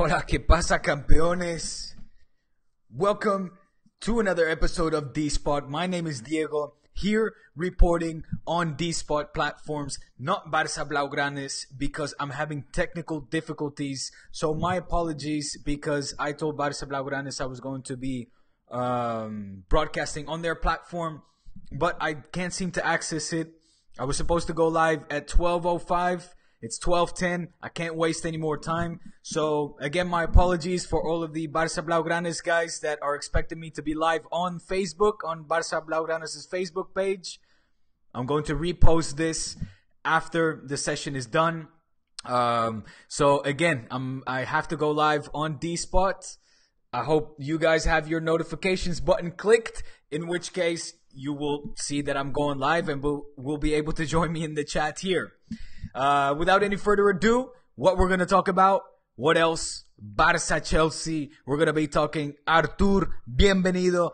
Hola, ¿qué pasa, campeones? Welcome to another episode of DSpot. My name is Diego, here reporting on DSpot platforms, not Barça Blaugranes, because I'm having technical difficulties. So my apologies, because I told Barça Blaugranes I was going to be broadcasting on their platform, but I can't seem to access it. I was supposed to go live at 12:05. It's 12:10. I can't waste any more time. So, again, my apologies for all of the Barça Blaugranes guys that are expecting me to be live on Facebook, on Barça Blaugranes' Facebook page. I'm going to repost this after the session is done. So, again, I have to go live on DSpot. I hope you guys have your notifications button clicked, in which case you will see that I'm going live and will be able to join me in the chat here. Without any further ado, what we're going to talk about, what else? Barça Chelsea. We're going to be talking Artur, bienvenido,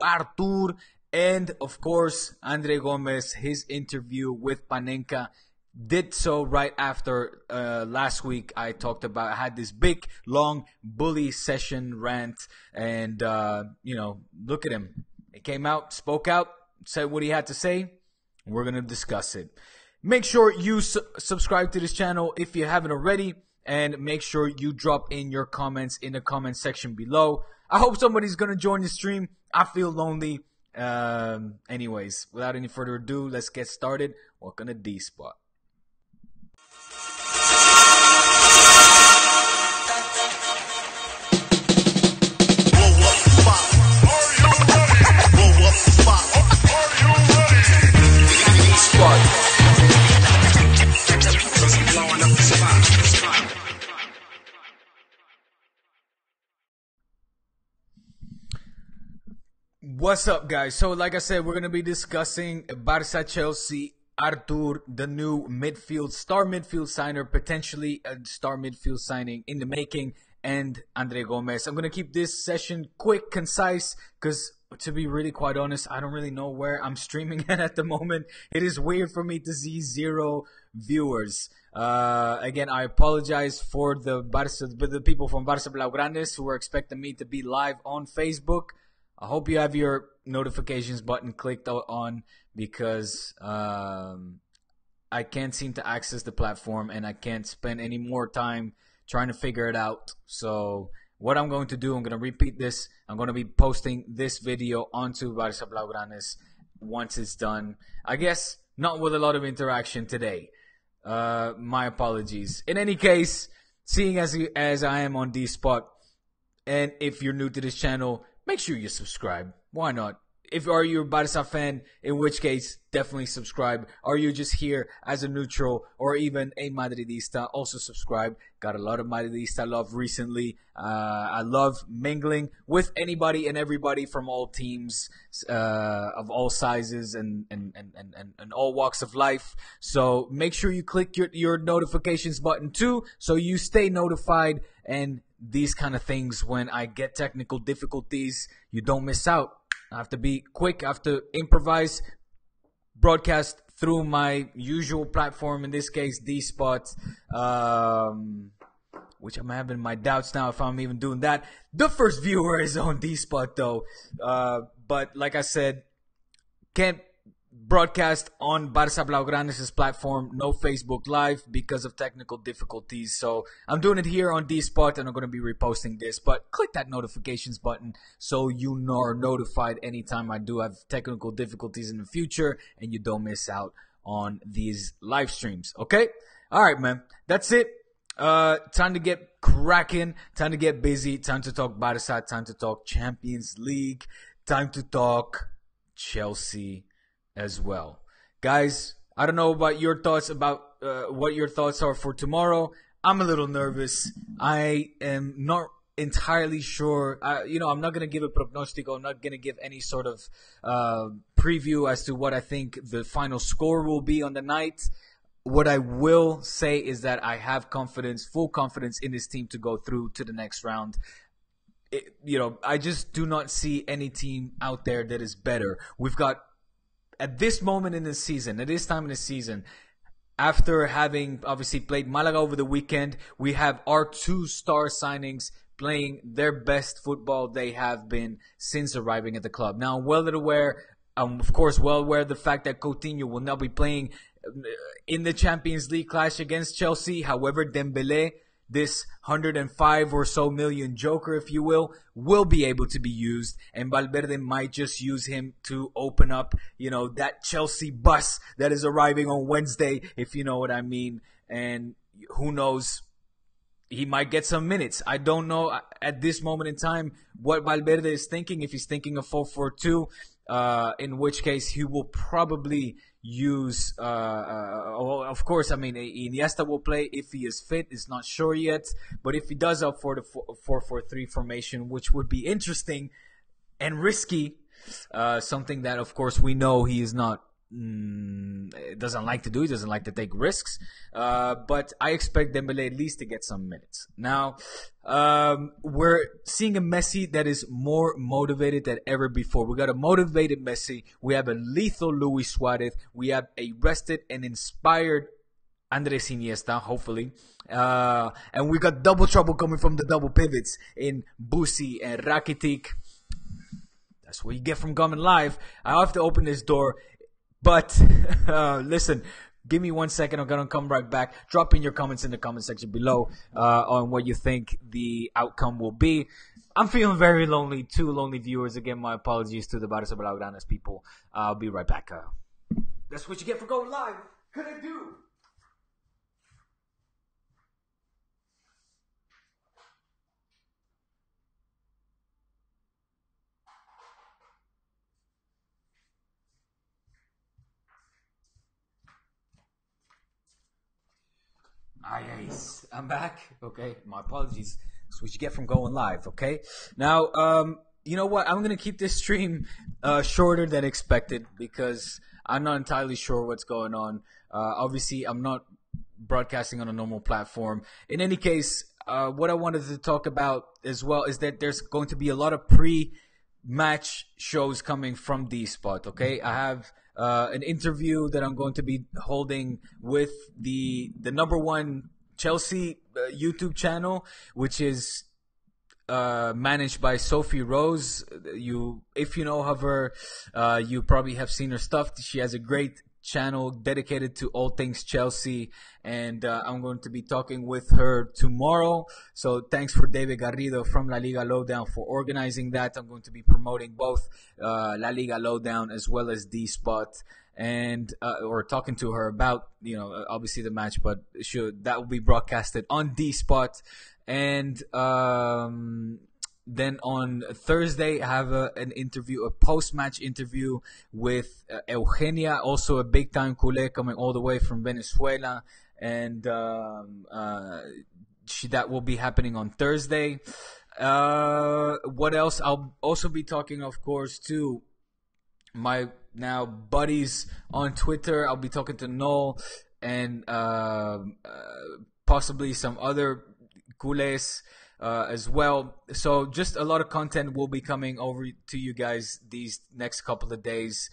Artur, and of course, Andre Gomes, his interview with Panenka. Did so right after last week. I had this big, long bully session rant, and look at him. He came out, spoke out, said what he had to say. We're going to discuss it. Make sure you subscribe to this channel if you haven't already, and make sure you drop in your comments in the comment section below. I hope somebody's going to join the stream. I feel lonely. Anyways, without any further ado, let's get started. Welcome to DSpot. What's up, guys? So, like I said, we're going to be discussing Barça Chelsea, Artur, the new star midfield signer, potentially a star midfield signing in the making, and Andre Gomes. I'm going to keep this session quick, concise, because to be really quite honest, I don't really know where I'm streaming at the moment. It is weird for me to see 0 viewers. Again, I apologize for the people from Barça Blaugranes who were expecting me to be live on Facebook. I hope you have your notifications button clicked on, because I can't seem to access the platform and I can't spend any more time trying to figure it out. So what I'm going to do, I'm going to repeat this. I'm going to be posting this video onto Barça Blaugranes once it's done. I guess not with a lot of interaction today. My apologies. In any case, seeing as I am on DSpot, and if you're new to this channel, make sure you subscribe. Why not? Are you a Barça fan, in which case, definitely subscribe. Are you just here as a neutral or even a Madridista? Also subscribe. Got a lot of Madridista love recently. I love mingling with anybody and everybody from all teams, of all sizes and all walks of life. So make sure you click your notifications button too, so you stay notified, and these kind of things, when I get technical difficulties, you don't miss out. I have to be quick. I have to improvise, broadcast through my usual platform, in this case DSpot, which I'm having my doubts now if I'm even doing that. The first viewer is on DSpot though, but like I said, can't broadcast on Barça Blaugranes' platform, no Facebook Live because of technical difficulties. So I'm doing it here on DSpot, and I'm going to be reposting this. But click that notifications button so you are notified anytime I do have technical difficulties in the future, and you don't miss out on these live streams. Okay? All right, man. That's it. Time to get cracking. Time to get busy. Time to talk Barça. Time to talk Champions League. Time to talk Chelsea as well. Guys, I don't know about your thoughts about what your thoughts are for tomorrow. I'm a little nervous. I am not entirely sure. I'm not going to give a prognostico. I'm not going to give any sort of preview as to what I think the final score will be on the night. What I will say is that I have full confidence in this team to go through to the next round. I just do not see any team out there that is better. We've got, at this moment in the season, at this time in the season, after having obviously played Malaga over the weekend, we have our two star signings playing their best football they have been since arriving at the club. Now, I'm well aware, of course, well aware of the fact that Coutinho will now be playing in the Champions League clash against Chelsea. However, Dembele, this 105 or so million joker, if you will be able to be used, and Valverde might just use him to open up, that Chelsea bus that is arriving on Wednesday, if you know what I mean. And who knows, he might get some minutes. I don't know at this moment in time what Valverde is thinking, if he's thinking of 4-4-2, in which case he will probably use, of course, I mean, Iniesta will play if he is fit. It's not sure yet. But if he does opt for the 4-4-3 formation, which would be interesting and risky, something that, of course, we know he is not, doesn't like to do. He doesn't like to take risks. But I expect Dembele at least to get some minutes. Now, we're seeing a Messi that is more motivated than ever before. We got a motivated Messi. We have a lethal Luis Suarez. We have a rested and inspired Andres Iniesta, hopefully. And we got double trouble coming from the double pivots in Busi and Rakitic. That's what you get from coming live. I have to open this door. But listen, give me 1 second. I'm going to come right back. Drop in your comments in the comment section below on what you think the outcome will be. I'm feeling very lonely. 2 lonely viewers. Again, my apologies to the Barca Blaugranas people. I'll be right back. That's what you get for going live. Could I do? Yes, I'm back. Okay, my apologies. That's what you get from going live. Okay, now you know what? I'm gonna keep this stream shorter than expected because I'm not entirely sure what's going on. Obviously, I'm not broadcasting on a normal platform. In any case, what I wanted to talk about as well is that there's going to be a lot of pre-match shows coming from DSpot. Okay, I have an interview that I'm going to be holding with the number one Chelsea YouTube channel, which is managed by Sophie Rose. If you know of her, you probably have seen her stuff. She has a great channel dedicated to all things Chelsea, and I'm going to be talking with her tomorrow. So thanks for David Garrido from La Liga Lowdown for organizing that. I'm going to be promoting both La Liga Lowdown as well as DSpot, and or talking to her about obviously the match, but that will be broadcasted on DSpot. And then on Thursday, I have an interview, a post-match interview with Eugenia, also a big-time culé coming all the way from Venezuela. And that will be happening on Thursday. What else? I'll also be talking, of course, to my now buddies on Twitter. I'll be talking to Noel and possibly some other culés as well. So just a lot of content will be coming over to you guys these next couple of days,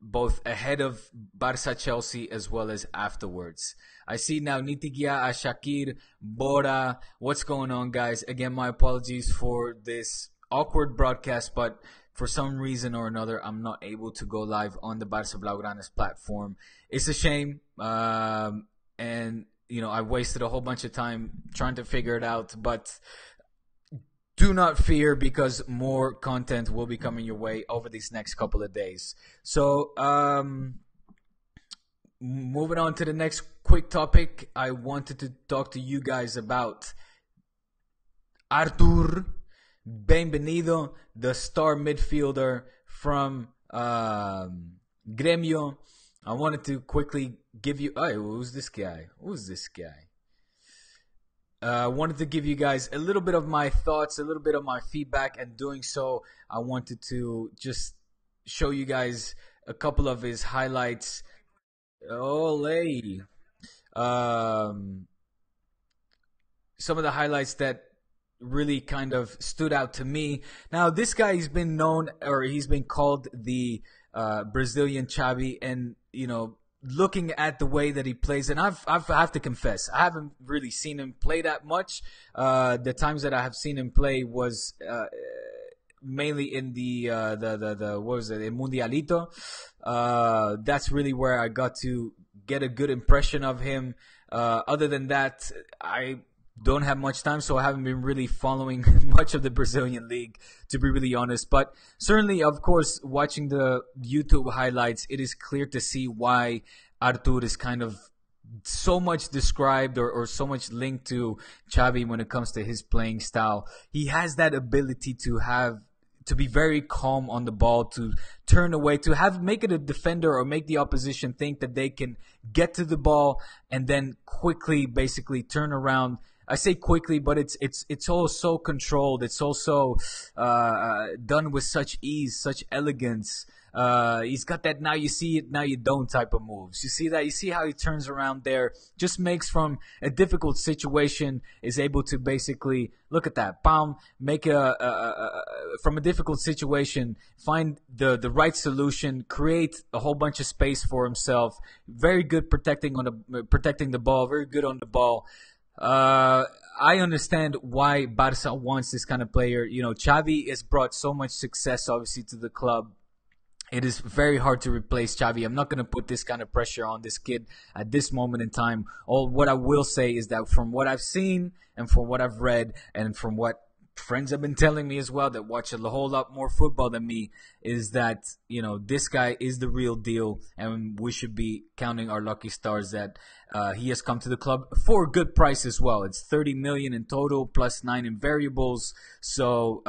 both ahead of Barca Chelsea as well as afterwards. I see now Nitigia, Shakir, Bora. What's going on, guys? Again, my apologies for this awkward broadcast, but for some reason or another, I'm not able to go live on the Barca Blaugranas platform. It's a shame. And I wasted a whole bunch of time trying to figure it out, but do not fear because more content will be coming your way over these next couple of days. So, moving on to the next quick topic, I wanted to talk to you guys about Artur Bienvenido, the star midfielder from Gremio. I wanted to quickly give you... Oh, who's this guy? I wanted to give you guys a little bit of my thoughts, a little bit of my feedback, and doing so, I wanted to just show you guys a couple of his highlights. Some of the highlights that really kind of stood out to me. Now, this guy, he's been called the Brazilian Xavi, and looking at the way that he plays, and I have to confess, I haven't really seen him play that much. The times that I have seen him play was mainly in the what was it, El Mundialito. That's really where I got to get a good impression of him. Other than that, I don't have much time, so I haven't been really following much of the Brazilian league, to be really honest. But certainly, of course, watching the YouTube highlights, it is clear to see why Artur is kind of so much described or so much linked to Xavi when it comes to his playing style. He has that ability to be very calm on the ball, to turn away, to make it a defender or make the opposition think that they can get to the ball and then quickly basically turn around. I say quickly, but it's all so controlled. It's also done with such ease, such elegance. He's got that now you see it, now you don't type of moves. You see that? You see how he turns around there? Just makes from a difficult situation, is able to basically, look at that, bam, make from a difficult situation, find the right solution, create a whole bunch of space for himself. Very good protecting the ball, very good on the ball. I understand why Barca wants this kind of player. You know, Xavi has brought so much success, obviously, to the club. It is very hard to replace Xavi. I'm not going to put this kind of pressure on this kid at this moment in time. All what I will say is that from what I've seen and from what I've read and from what friends have been telling me as well that watch a whole lot more football than me, is that, you know, this guy is the real deal, and we should be counting our lucky stars that he has come to the club for a good price as well. It's 30 million in total plus 9 in variables. So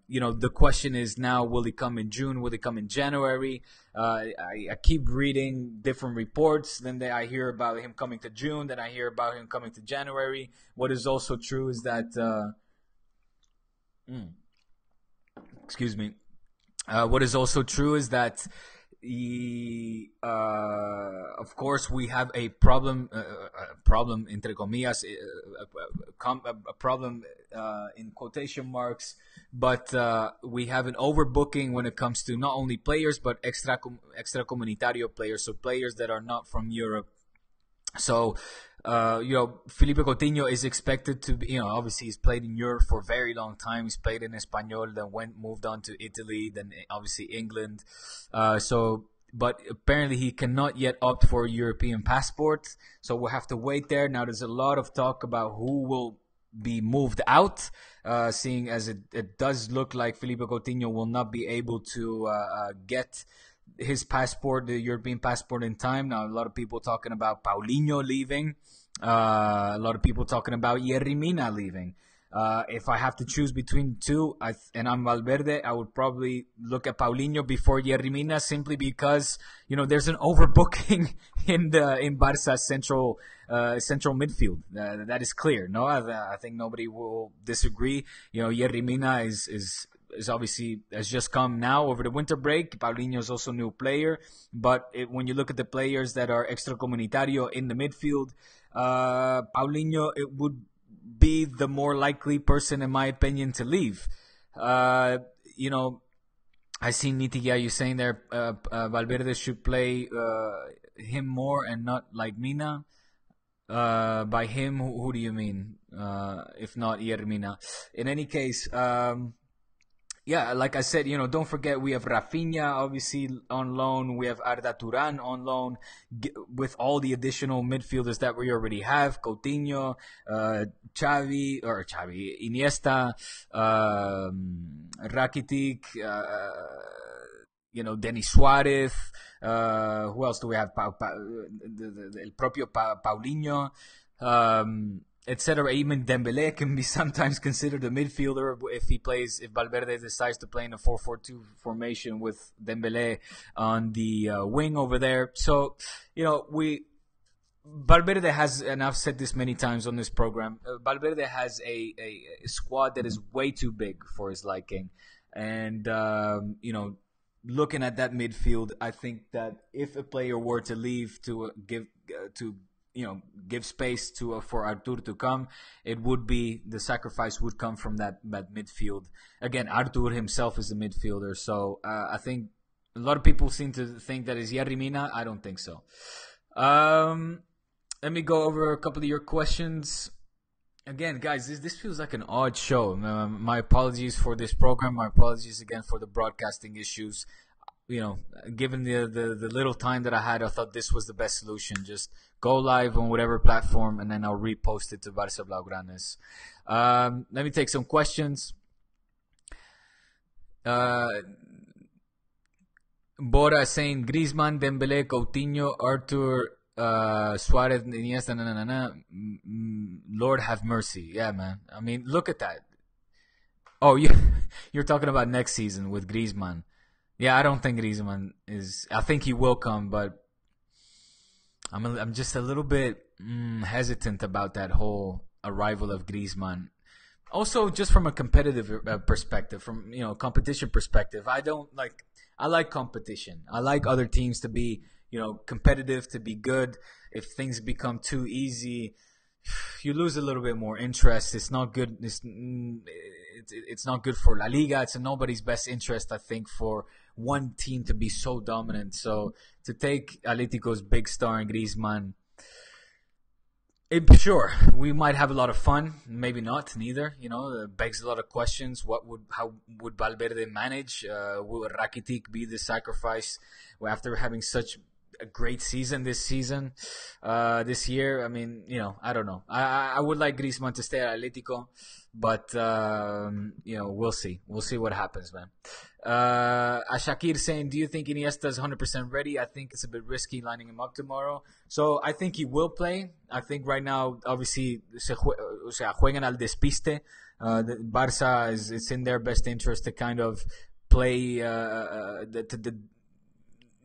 you know, the question is now, will he come in June? Will he come in January? I keep reading different reports. Then I hear about him coming to June. Then I hear about him coming to January. What is also true is that excuse me. What is also true is that of course, we have a problem, entre comillas, a problem in quotation marks, but we have an overbooking when it comes to not only players but extracomunitario players, so players that are not from Europe. So, you know, Felipe Coutinho is expected to be, you know, obviously he's played in Europe for a very long time. He's played in Espanyol, then moved on to Italy, then obviously England. But apparently he cannot yet opt for a European passport. So we'll have to wait there. Now there's a lot of talk about who will be moved out, seeing as it does look like Felipe Coutinho will not be able to get his passport, the European passport, in time. Now, a lot of people talking about Paulinho leaving. A lot of people talking about Yerry Mina leaving. If I have to choose between two, and I'm Valverde, I would probably look at Paulinho before Yerry Mina, simply because, you know, there's an overbooking in Barca's central midfield. That is clear. No, I think nobody will disagree. You know, Yerry Mina is obviously has just come now over the winter break. Paulinho is also a new player, but when you look at the players that are extracomunitario in the midfield, Paulinho, it would be the more likely person, in my opinion, to leave. You know, I see Nitiya, you saying there, Valverde should play him more and not like Mina. By him, who do you mean? If not Yermina. In any case, yeah, like I said, you know, don't forget we have Rafinha obviously on loan. We have Arda Turan on loan, with all the additional midfielders that we already have: Coutinho, Xavi, Iniesta, Rakitic, you know, Denis Suarez. Who else do we have? El propio Paulinho. Etc. Even Dembele can be sometimes considered a midfielder if Valverde decides to play in a 4-4-2 formation with Dembele on the wing over there. So, you know, Valverde has, and I've said this many times on this program, Valverde has a squad that is way too big for his liking. And, you know, looking at that midfield, I think that if a player were to leave to give space for Artur to come, it would be, the sacrifice would come from that midfield. Again, Artur himself is a midfielder, so I think A lot of people seem to think that is Yerry Mina. I don't think so. Let me go over a couple of your questions. Again, guys, this feels like an odd show. My apologies for this program. My apologies again for the broadcasting issues. Given the little time that I had, I thought this was the best solution. Just go live on whatever platform, and then I'll repost it to Barça Blaugranes. Let me take some questions. Bora is saying Griezmann, Dembele, Coutinho, Arthur, Suarez, Iniesta, Lord have mercy. Yeah, man. I mean, look at that. Oh, you're talking about next season with Griezmann. Yeah, I don't think Griezmann is. I think he will come, but I'm just a little bit hesitant about that whole arrival of Griezmann. Also, just from a competitive perspective, from competition perspective, I like competition. I like other teams to be competitive, to be good. If things become too easy, you lose a little bit more interest. It's not good. It's not good for La Liga. It's in nobody's best interest, I think, for one team to be so dominant. So to take Atletico's big star in Griezmann, sure, we might have a lot of fun. Maybe not, neither. It begs a lot of questions. How would Valverde manage? Will Rakitic be the sacrifice after having such a great season this year? I mean, I don't know. I would like Griezmann to stay at Atletico, but we'll see. We'll see what happens, man. Ashakir saying, do you think Iniesta is 100% ready? I think it's a bit risky lining him up tomorrow. So I think he will play. I think right now, obviously, juegan al despiste. The Barça it's in their best interest to kind of play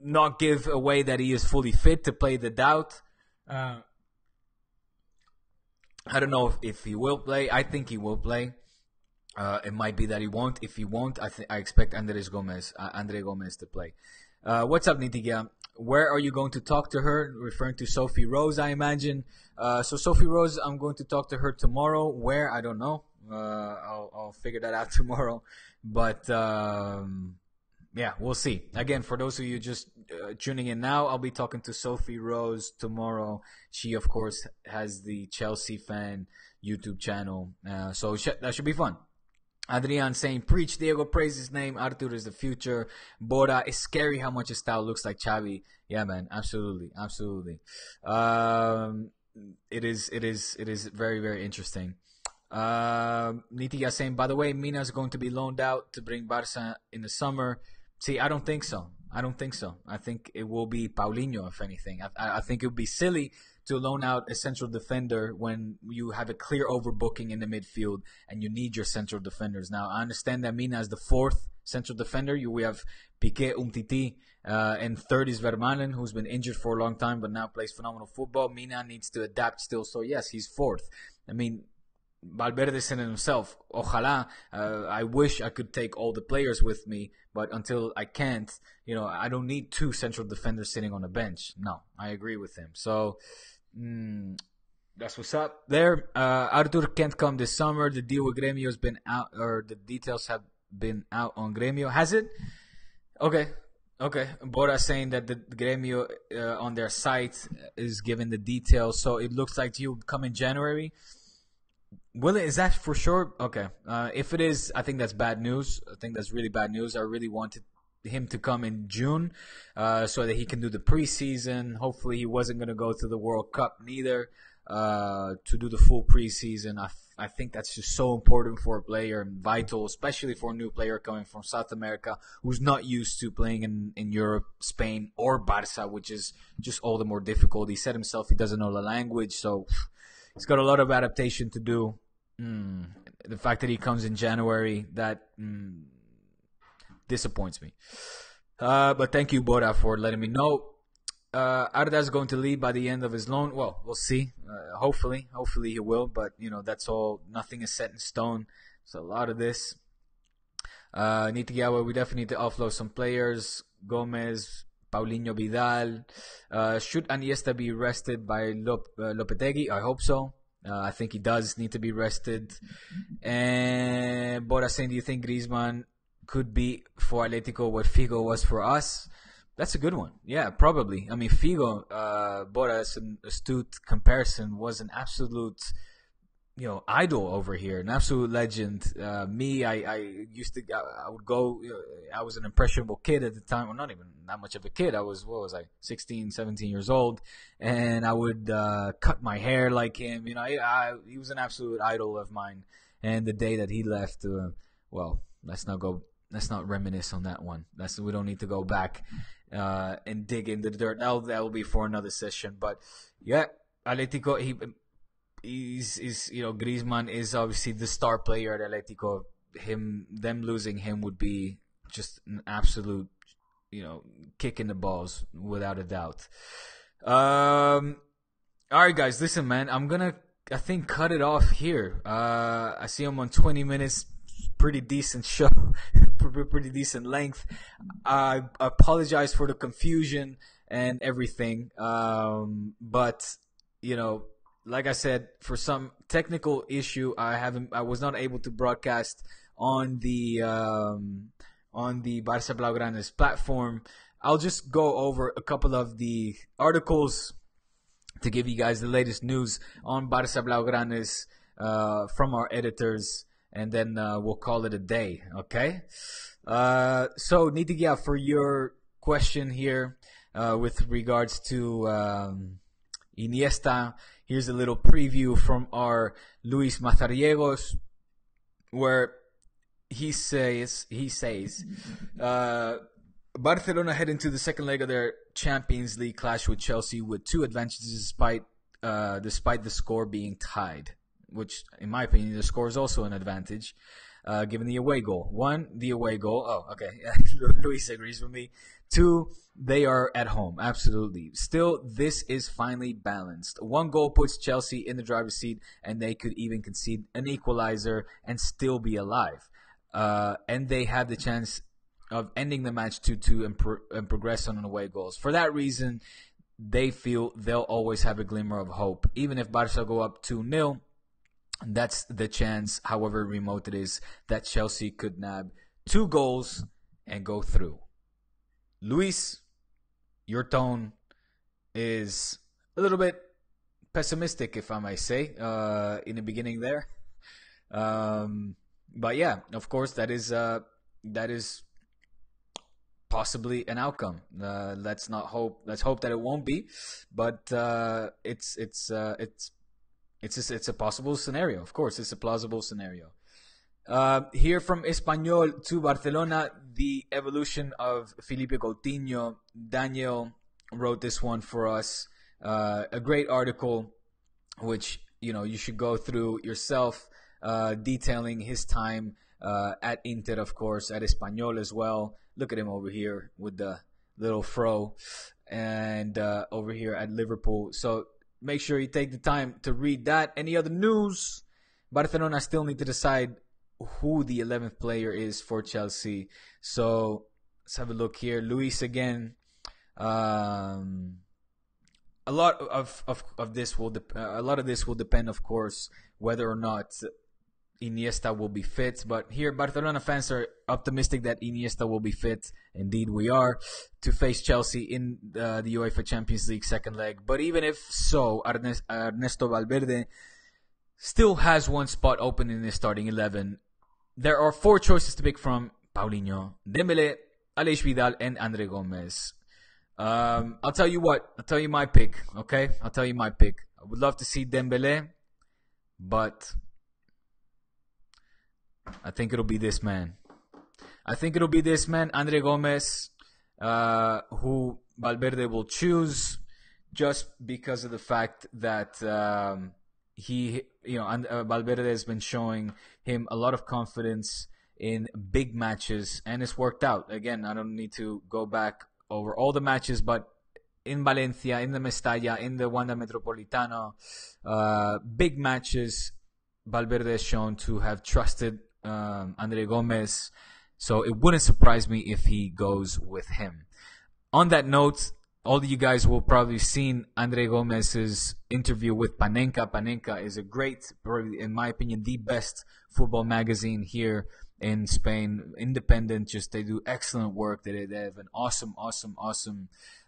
not give away that he is fully fit, to play the doubt. I don't know if he will play. I think he will play. It might be that he won't. If he won't, I expect Andre Gomes to play. What's up, Nitiga? Where are you going to talk to her? Referring to Sophie Rose, I imagine. So Sophie Rose, I'm going to talk to her tomorrow. Where? I don't know. I'll figure that out tomorrow. But yeah, we'll see. Again, for those of you just tuning in now, I'll be talking to Sophie Rose tomorrow. She, of course, has the Chelsea fan YouTube channel. So that should be fun. Adrian saying, preach, Diego, praise his name. Arthur is the future. Bora, it's scary how much his style looks like Xavi. Yeah, man, absolutely. It is very, very interesting. Nitiga saying, by the way, Mina's going to be loaned out to bring Barca in the summer. See, I don't think so. I think it will be Paulinho, if anything. I think it would be silly to loan out a central defender when you have a clear overbooking in the midfield and you need your central defenders. Now, I understand that Mina is the fourth central defender. We have Piqué, Umtiti, and third is Vermaelen, who's been injured for a long time but now plays phenomenal football. Mina needs to adapt still, so yes, he's fourth. I mean, Valverde said it himself, ojalá, I wish I could take all the players with me, but until I can't, I don't need two central defenders sitting on the bench. No, I agree with him. So, that's what's up there. Arthur can't come this summer. The deal with Gremio has been out, or the details have been out on Gremio. Has it? Okay. Bora saying that the Gremio on their site is giving the details, so it looks like he'll come in January. Will it? Is that for sure? Okay. If it is, I think that's bad news. I think that's really bad news. I really wanted him to come in June so that he can do the preseason. Hopefully he wasn't going to go to the World Cup neither to do the full preseason. I think that's just so important for a player and vital, especially for a new player coming from South America who's not used to playing in Europe, Spain, or Barça, which is just all the more difficult. He said himself he doesn't know the language, so he's got a lot of adaptation to do. The fact that he comes in January, that disappoints me. But thank you, Bora, for letting me know. Arda is going to leave by the end of his loan. Well, we'll see. Hopefully he will. But, that's all. Nothing is set in stone. So a lot of this. Nitigawa, we definitely need to offload some players. Gomes, Paulinho, Vidal. Should Iniesta be rested by Lopetegui? I hope so. I think he does need to be rested. And Bora saying, do you think Griezmann could be for Atletico what Figo was for us. That's a good one. Yeah, probably. I mean, Figo, Bora's an astute comparison, was an absolute, idol over here, an absolute legend. I used to, I would go, I was an impressionable kid at the time, well, not even that much of a kid. I was, 16, 17 years old, and I would cut my hair like him. He was an absolute idol of mine. And the day that he left, let's not reminisce on that one. We don't need to go back and dig in the dirt. That will be for another session. But yeah, Atletico, Griezmann is obviously the star player at Atletico. Them losing him would be just an absolute, kick in the balls without a doubt. All right, guys, listen, man, I'm gonna, I think, cut it off here. I see I'm on 20 minutes. Pretty decent show, pretty decent length. I apologize for the confusion and everything, but like I said, for some technical issue, I was not able to broadcast on the Barça Blaugranes platform. I'll just go over a couple of the articles to give you guys the latest news on Barça Blaugranes from our editors. And then we'll call it a day, okay? So, Nitigia, for your question here with regards to Iniesta, here's a little preview from our Luis Mazariegos, where he says, Barcelona head into the second leg of their Champions League clash with Chelsea with 2 advantages despite the score being tied. Which, in my opinion, the score is also an advantage, given the away goal. 1, the away goal. Oh, okay. Luis agrees with me. 2, they are at home. Absolutely. Still, this is finally balanced. 1 goal puts Chelsea in the driver's seat, and they could even concede an equalizer and still be alive. And they have the chance of ending the match 2-2 and progress on away goals. For that reason, they feel they'll always have a glimmer of hope. Even if Barca go up 2-0, that's the chance, however remote it is, that Chelsea could nab 2 goals and go through. Luis, your tone is a little bit pessimistic, if I may say, in the beginning there. But yeah, of course, that is possibly an outcome. Let's hope that it won't be, but it's a possible scenario. Of course, it's a plausible scenario. Here from Espanyol to Barcelona, the evolution of Felipe Coutinho. Daniel wrote this one for us. A great article, which you should go through yourself, detailing his time at Inter, of course, at Espanyol as well. Look at him over here with the little fro, and over here at Liverpool. So make sure you take the time to read that. Any other news? Barcelona still need to decide who the 11th player is for Chelsea. So let's have a look here. Luis again. A lot of this will depend, of course, whether or not Iniesta will be fit. But here, Barcelona fans are optimistic that Iniesta will be fit. Indeed, we are, to face Chelsea in the UEFA Champions League second leg. But even if so, Ernesto Valverde still has 1 spot open in his starting 11. There are 4 choices to pick from: Paulinho, Dembele, Aleix Vidal, and Andre Gomes. I'll tell you what. I'll tell you my pick, okay? I'll tell you my pick. I would love to see Dembele, but I think it'll be this man. Andre Gomes, who Valverde will choose just because of the fact that Valverde has been showing him a lot of confidence in big matches, and it's worked out. Again, I don't need to go back over all the matches, but in Valencia, in the Mestalla, in the Wanda Metropolitano, big matches, Valverde is shown to have trusted Andre Gomes, so it wouldn't surprise me if he goes with him. On that note, all of you guys will probably seen Andre Gomez's interview with Panenka. Panenka is a great, probably in my opinion, the best football magazine here in Spain. Independent, just they do excellent work. They have an awesome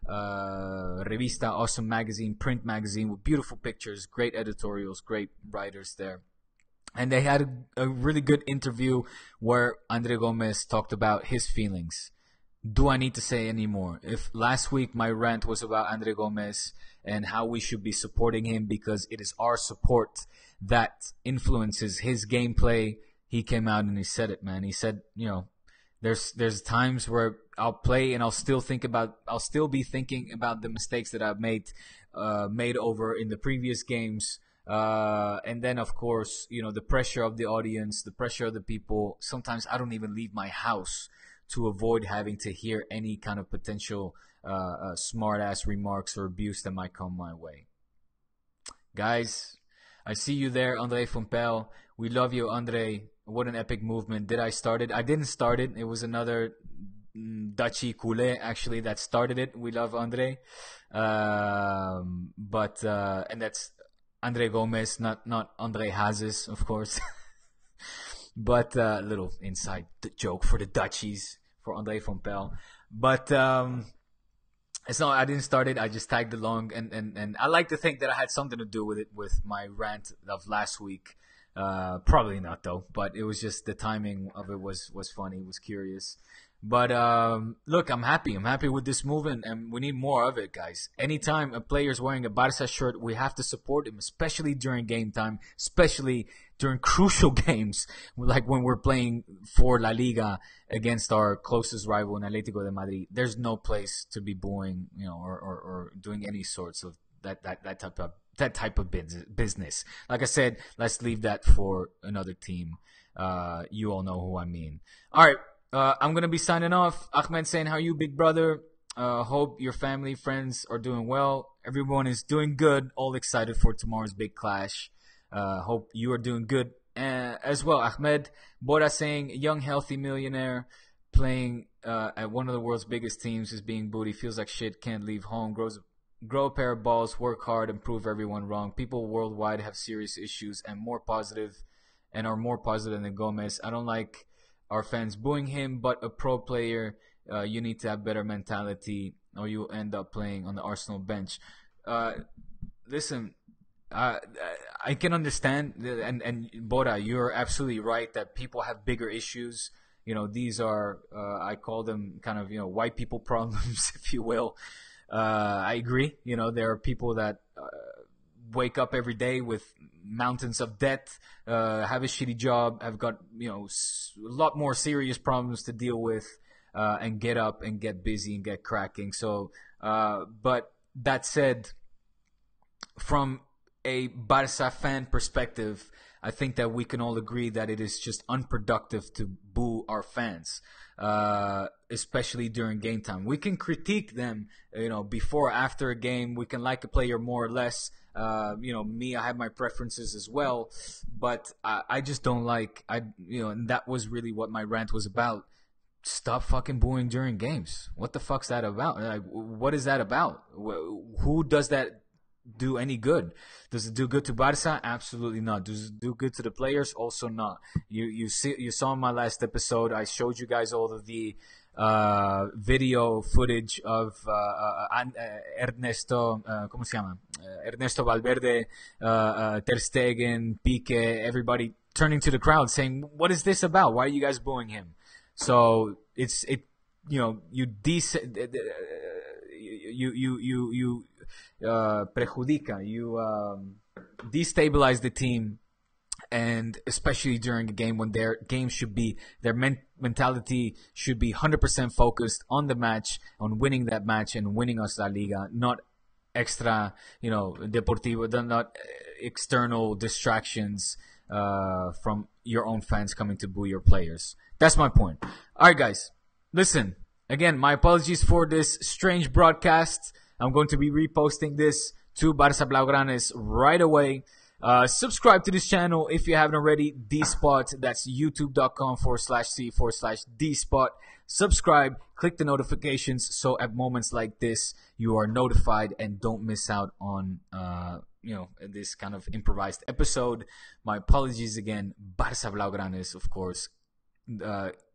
revista, awesome magazine, print magazine with beautiful pictures, great editorials, great writers there. And they had a really good interview where Andre Gomes talked about his feelings. Do I need to say any more? If last week my rant was about Andre Gomes and how we should be supporting him because it is our support that influences his gameplay, he came out and he said it, man. He said, there's times where I'll play and I'll still be thinking about the mistakes that I've made over in the previous games. And then, of course, the pressure of the audience, the pressure of the people. Sometimes I don't even leave my house to avoid having to hear any kind of potential smart-ass remarks or abuse that might come my way. Guys, I see you there, Andre Fompel. We love you, Andre. What an epic movement. Did I start it? I didn't start it. It was another Dutchie Koulé, actually, that started it. We love Andre. And that's Andre Gomes, not Andre Hazes, of course. But little inside joke for the Dutchies, for Andre Fompel. But it's not. I didn't start it. I just tagged along, and I like to think that I had something to do with it, with my rant of last week. Probably not though. But it was just the timing of it was funny. It was curious. But look, I'm happy. I'm happy with this movement, and we need more of it, guys. Anytime a player's wearing a Barca shirt, we have to support him, especially during game time, especially during crucial games, like when we're playing for La Liga against our closest rival in Atlético de Madrid. There's no place to be booing, or doing any sorts of that type of business. Like I said, let's leave that for another team. You all know who I mean. All right. I'm going to be signing off. Ahmed saying, how are you, big brother? Hope your family, friends are doing well. Everyone is doing good. All excited for tomorrow's big clash. Hope you are doing good as well. Ahmed Bora saying, young, healthy millionaire playing at one of the world's biggest teams is being booty. Feels like shit. Can't leave home. Grow a pair of balls. Work hard and prove everyone wrong. People worldwide have serious issues and are more positive than Gomez. I don't like our fans booing him, but a pro player, you need to have better mentality or you end up playing on the Arsenal bench. Listen, I can understand, and Bora, you're absolutely right that people have bigger issues. These are, I call them kind of, white people problems, if you will. I agree. There are people that wake up every day with mountains of debt, have a shitty job, have got a lot more serious problems to deal with, and get up and get busy and get cracking. So, but that said, from a Barca fan perspective, I think that we can all agree that it is just unproductive to boo our fans, especially during game time. We can critique them, before or after a game. We can like a player more or less. Me, I have my preferences as well, but I just don't like, and that was really what my rant was about. Stop fucking booing during games. What the fuck's that about? Like, what is that about? Who does that do any good? Does it do good to Barca? Absolutely not. Does it do good to the players? Also not. You saw in my last episode, I showed you guys all of the video footage of Ernesto, ¿cómo se llama? Ernesto Valverde, Ter Stegen, Pique, everybody turning to the crowd saying, "What is this about? Why are you guys booing him?" So you perjudica, you destabilize the team, and especially during a game when their mentality should be 100% focused on the match, on winning that match and winning us La Liga, not extra, deportivo, not external distractions from your own fans coming to boo your players. That's my point. All right, guys, listen. Again, my apologies for this strange broadcast. I'm going to be reposting this to Barca Blaugranes right away. Subscribe to this channel if you haven't already. DSpot, that's youtube.com/c/DSpot. Subscribe, click the notifications so at moments like this you are notified and don't miss out on this kind of improvised episode. My apologies again. Barca Blaugranes, of course.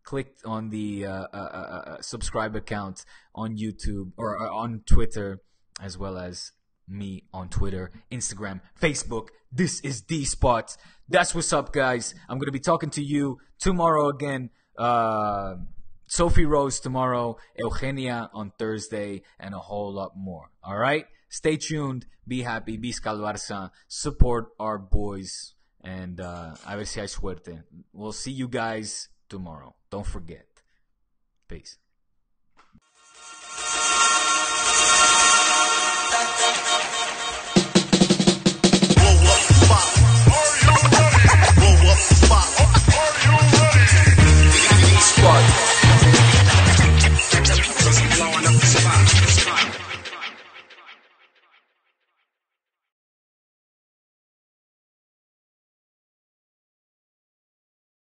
click on the subscribe account on YouTube or on Twitter, as well as me on Twitter, Instagram, Facebook. This is DSpot. That's what's up, guys. I'm going to be talking to you tomorrow again. Sophie Rose tomorrow, Eugenia on Thursday, and a whole lot more. All right? Stay tuned. Be happy. Visca el Barça. Support our boys. And a ver si hay suerte. We'll see you guys tomorrow. Don't forget. Peace.